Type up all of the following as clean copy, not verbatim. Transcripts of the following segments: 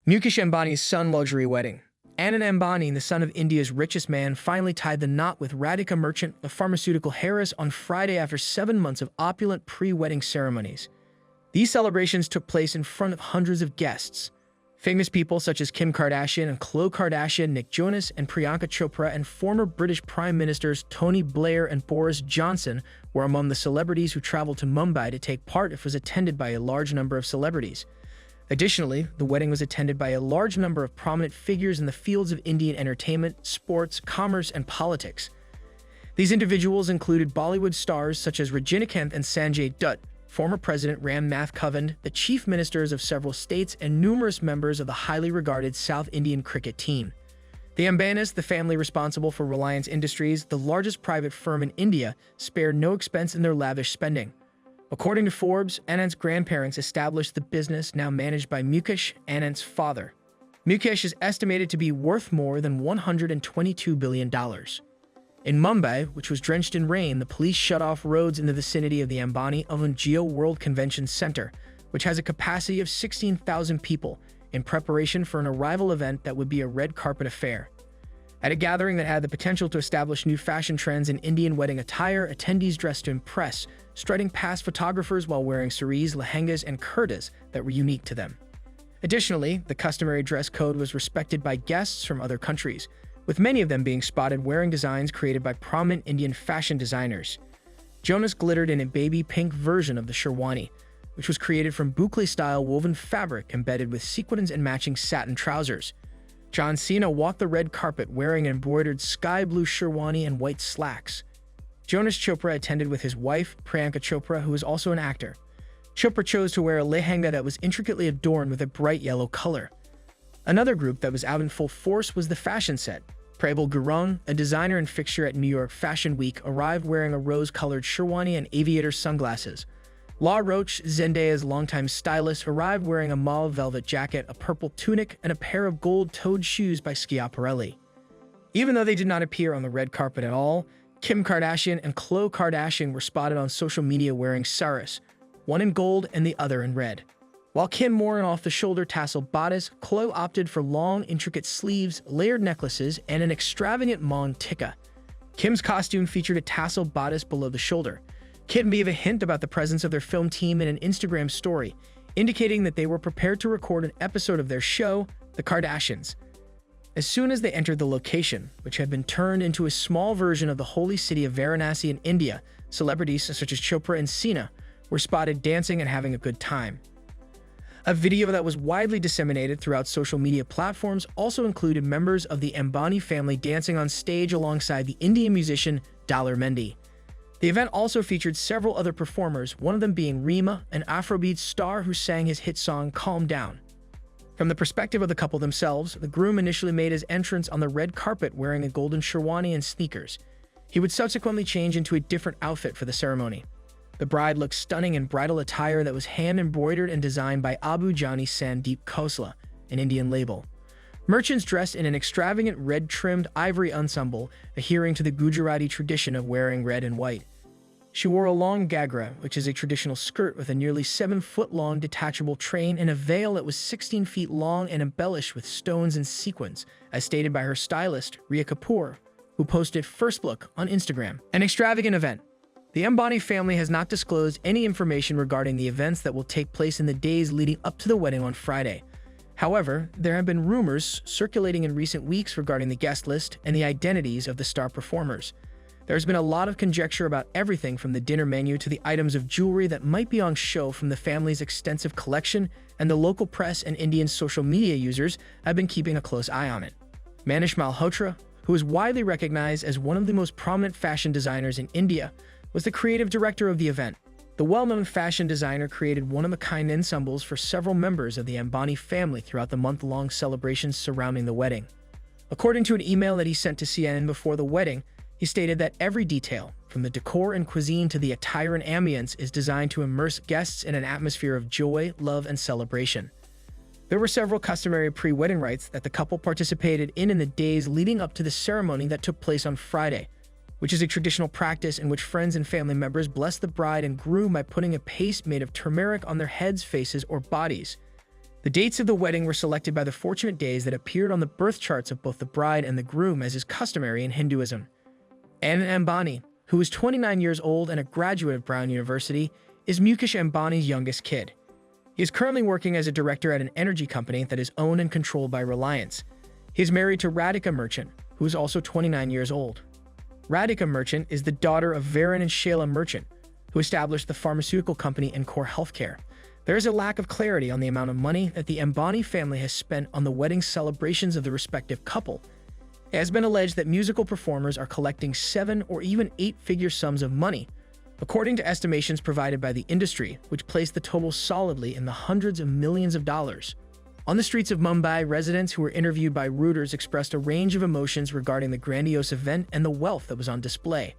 Mukesh Ambani's son luxury wedding. Anand Ambani, the son of India's richest man, finally tied the knot with Radhika merchant, the pharmaceutical heiress, on Friday after 7 months of opulent pre-wedding ceremonies. These celebrations took place in front of hundreds of guests. Famous people such as Kim Kardashian and Khloe Kardashian, Nick Jonas and Priyanka Chopra, and former British Prime Ministers Tony Blair and Boris Johnson were among the celebrities who traveled to Mumbai to take part. It was attended by a large number of celebrities. Additionally, the wedding was attended by a large number of prominent figures in the fields of Indian entertainment, sports, commerce, and politics. These individuals included Bollywood stars such as Rajinikanth and Sanjay Dutt, former President Ram Nath Kovind, the chief ministers of several states, and numerous members of the highly regarded South Indian cricket team. The Ambani's, the family responsible for Reliance Industries, the largest private firm in India, spared no expense in their lavish spending. According to Forbes, Anand's grandparents established the business now managed by Mukesh, Anand's father. Mukesh is estimated to be worth more than $122 billion. In Mumbai, which was drenched in rain, the police shut off roads in the vicinity of the Ambani-owned Geo World Convention Center, which has a capacity of 16,000 people, in preparation for an arrival event that would be a red carpet affair. At a gathering that had the potential to establish new fashion trends in Indian wedding attire, attendees dressed to impress, strutting past photographers while wearing saris, lehengas, and kurtas that were unique to them. Additionally, the customary dress code was respected by guests from other countries, with many of them being spotted wearing designs created by prominent Indian fashion designers. Jonas glittered in a baby pink version of the sherwani, which was created from boucle-style woven fabric embedded with sequins and matching satin trousers. John Cena walked the red carpet wearing an embroidered sky blue sherwani and white slacks. Jonas Chopra attended with his wife, Priyanka Chopra, who is also an actor. Chopra chose to wear a lehenga that was intricately adorned with a bright yellow color. Another group that was out in full force was the fashion set. Prabal Gurung, a designer and fixture at New York Fashion Week, arrived wearing a rose-colored sherwani and aviator sunglasses. La Roche, Zendaya's longtime stylist, arrived wearing a mauve velvet jacket, a purple tunic, and a pair of gold-toed shoes by Schiaparelli. Even though they did not appear on the red carpet at all, Kim Kardashian and Khloe Kardashian were spotted on social media wearing saris, one in gold and the other in red. While Kim wore an off-the-shoulder tassel bodice, Khloe opted for long, intricate sleeves, layered necklaces, and an extravagant maung tikka. Kim's costume featured a tassel bodice below the shoulder. Kim gave a hint about the presence of their film team in an Instagram story, indicating that they were prepared to record an episode of their show, The Kardashians. As soon as they entered the location, which had been turned into a small version of the holy city of Varanasi in India, celebrities such as Chopra and Cena were spotted dancing and having a good time. A video that was widely disseminated throughout social media platforms also included members of the Ambani family dancing on stage alongside the Indian musician Daler Mehndi. The event also featured several other performers, one of them being Rima, an Afrobeat star who sang his hit song Calm Down. From the perspective of the couple themselves, the groom initially made his entrance on the red carpet wearing a golden sherwani and sneakers. He would subsequently change into a different outfit for the ceremony. The bride looked stunning in bridal attire that was hand-embroidered and designed by Abu Jani Sandeep Khosla, an Indian label. Merchants dressed in an extravagant red-trimmed ivory ensemble, adhering to the Gujarati tradition of wearing red and white. She wore a long gagra, which is a traditional skirt with a nearly 7-foot-long detachable train, and a veil that was 16 feet long and embellished with stones and sequins, as stated by her stylist, Rhea Kapoor, who posted first look on Instagram. An extravagant event. The Ambani family has not disclosed any information regarding the events that will take place in the days leading up to the wedding on Friday. However, there have been rumors circulating in recent weeks regarding the guest list and the identities of the star performers. There's been a lot of conjecture about everything from the dinner menu to the items of jewelry that might be on show from the family's extensive collection, and the local press and Indian social media users have been keeping a close eye on it. Manish Malhotra, who is widely recognized as one of the most prominent fashion designers in India, was the creative director of the event. The well-known fashion designer created one-of-a-kind ensembles for several members of the Ambani family throughout the month-long celebrations surrounding the wedding. According to an email that he sent to CNN before the wedding, he stated that every detail, from the decor and cuisine to the attire and ambience, is designed to immerse guests in an atmosphere of joy, love, and celebration. There were several customary pre-wedding rites that the couple participated in the days leading up to the ceremony that took place on Friday, which is a traditional practice in which friends and family members bless the bride and groom by putting a paste made of turmeric on their heads, faces, or bodies. The dates of the wedding were selected by the fortunate days that appeared on the birth charts of both the bride and the groom, as is customary in Hinduism. Anand Ambani, who is 29 years old and a graduate of Brown University, is Mukesh Ambani's youngest kid. He is currently working as a director at an energy company that is owned and controlled by Reliance. He is married to Radhika Merchant, who is also 29 years old. Radhika Merchant is the daughter of Varun and Shaila Merchant, who established the pharmaceutical company Encore Healthcare. There is a lack of clarity on the amount of money that the Ambani family has spent on the wedding celebrations of the respective couple. It has been alleged that musical performers are collecting 7 or even 8-figure sums of money, according to estimations provided by the industry, which place the total solidly in the hundreds of millions of dollars. On the streets of Mumbai, residents who were interviewed by Reuters expressed a range of emotions regarding the grandiose event and the wealth that was on display.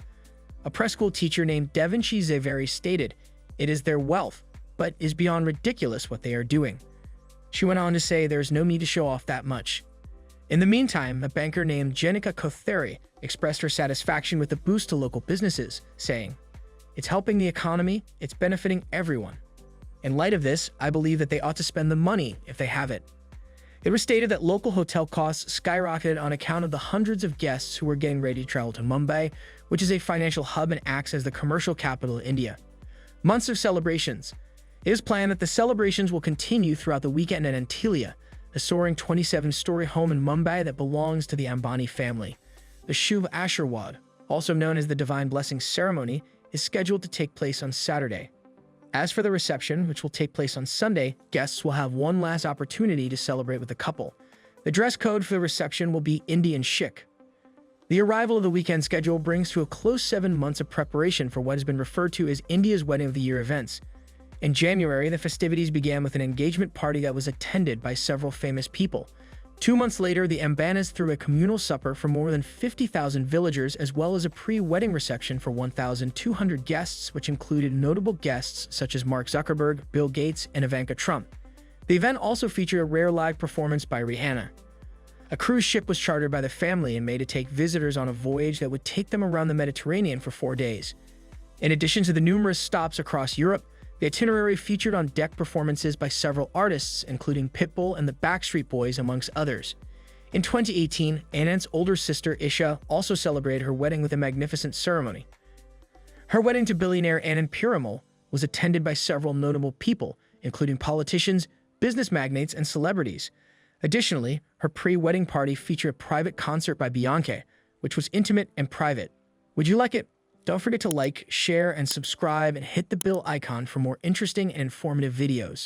A press school teacher named Devanshi Zaveri stated, "It is their wealth, but is beyond ridiculous what they are doing." She went on to say there is no need to show off that much. In the meantime, a banker named Jenica Kothari expressed her satisfaction with the boost to local businesses, saying, "It's helping the economy, it's benefiting everyone. In light of this, I believe that they ought to spend the money if they have it." It was stated that local hotel costs skyrocketed on account of the hundreds of guests who were getting ready to travel to Mumbai, which is a financial hub and acts as the commercial capital of India. Months of celebrations. It is planned that the celebrations will continue throughout the weekend at Antilia, a soaring 27-story home in Mumbai that belongs to the Ambani family. The Shubh Ashirwad, also known as the Divine Blessing Ceremony, is scheduled to take place on Saturday. As for the reception, which will take place on Sunday, guests will have one last opportunity to celebrate with the couple. The dress code for the reception will be Indian chic. The arrival of the weekend schedule brings to a close 7 months of preparation for what has been referred to as India's Wedding of the Year events. In January, the festivities began with an engagement party that was attended by several famous people. 2 months later, the Ambani's threw a communal supper for more than 50,000 villagers, as well as a pre-wedding reception for 1,200 guests, which included notable guests such as Mark Zuckerberg, Bill Gates, and Ivanka Trump. The event also featured a rare live performance by Rihanna. A cruise ship was chartered by the family and made to take visitors on a voyage that would take them around the Mediterranean for 4 days. In addition to the numerous stops across Europe, the itinerary featured on-deck performances by several artists, including Pitbull and the Backstreet Boys, amongst others. In 2018, Anand's older sister, Isha, also celebrated her wedding with a magnificent ceremony. Her wedding to billionaire Anand Piramal was attended by several notable people, including politicians, business magnates, and celebrities. Additionally, her pre-wedding party featured a private concert by Bianca, which was intimate and private. Would you like it? Don't forget to like, share, and subscribe, and hit the bell icon for more interesting and informative videos.